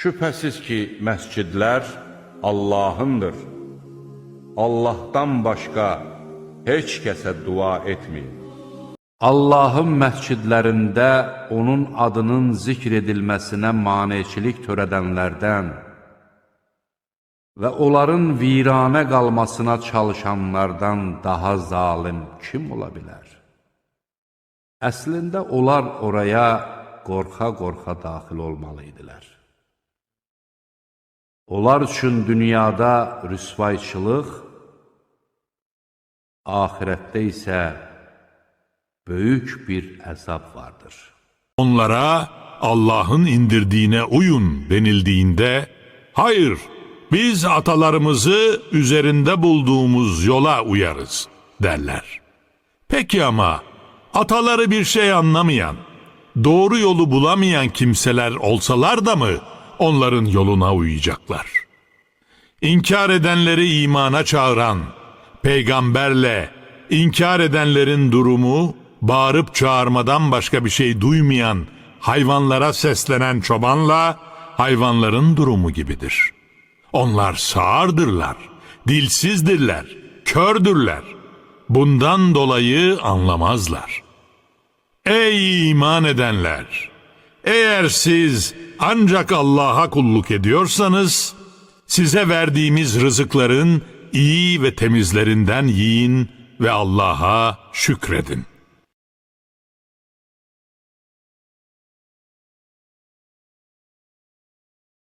Şübhəsiz ki, məscidlər Allahındır. Allahdan başqa heç kəsə dua etməyin. Allahın məscidlərində onun adının zikr edilməsinə maneçilik törədənlərdən və onların viranə qalmasına çalışanlardan daha zalim kim ola bilər? Əslində onlar oraya qorxa-qorxa daxil olmalıydilər. Onlar üçün dünyada rüsvayçılıq, ahirətdə isə böyük bir əzab vardır. Onlara Allah'ın indirdiğine uyun denildiğinde, hayır, biz atalarımızı üzerinde bulduğumuz yola uyarız derler. Peki ama ataları bir şey anlamayan, doğru yolu bulamayan kimseler olsalar da mı onların yoluna uyacaklar? İnkar edenleri imana çağıran peygamberle inkar edenlerin durumu, bağırıp çağırmadan başka bir şey duymayan, hayvanlara seslenen çobanla hayvanların durumu gibidir. Onlar sağırdırlar, dilsizdirler, kördürler. Bundan dolayı anlamazlar. Ey iman edenler! Eğer siz ancak Allah'a kulluk ediyorsanız, size verdiğimiz rızıkların iyi ve temizlerinden yiyin ve Allah'a şükredin.